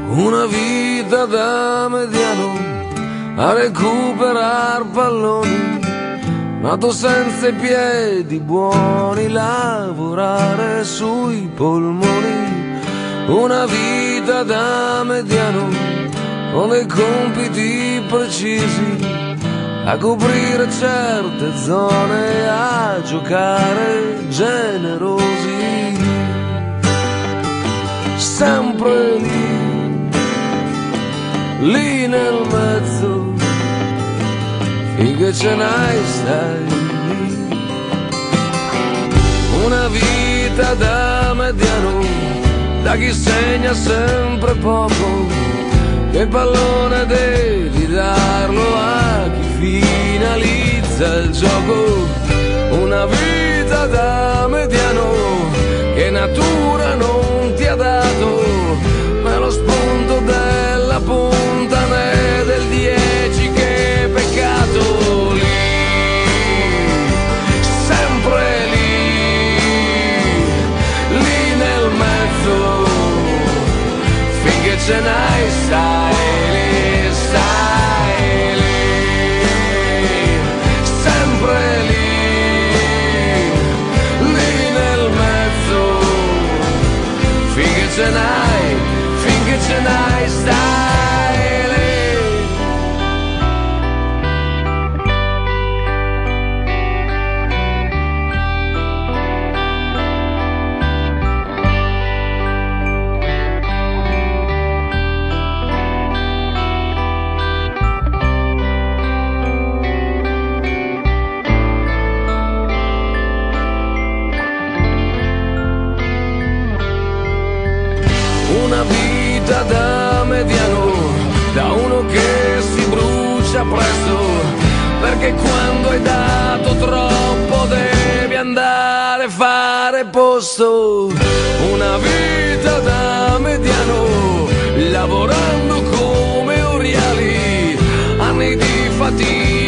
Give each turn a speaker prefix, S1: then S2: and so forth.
S1: Una vita da mediano a recuperar palloni, nato senza i piedi buoni, lavorare sui polmoni. Una vita da mediano con dei compiti precisi, a coprire certe zone, a giocare generosi. Sempre lì nel mezzo, finché ce n'hai stai lì. Una vita da mediano, da chi segna sempre poco, che il pallone devi darlo a chi finalizza il gioco. Una vita da mediano che natura non ti ha dato, ma lo spunto della punta né del 10 che peccato. Lì, sempre lì nel mezzo, finché ce n'hai stai lì, stai lì, sempre lì nel mezzo, finché ce n'hai stai lì. Una vita da mediano, da uno che si brucia presto, perché quando hai dato troppo devi andare a fare posto. Una vita da mediano, lavorando come oriali, anni di fatica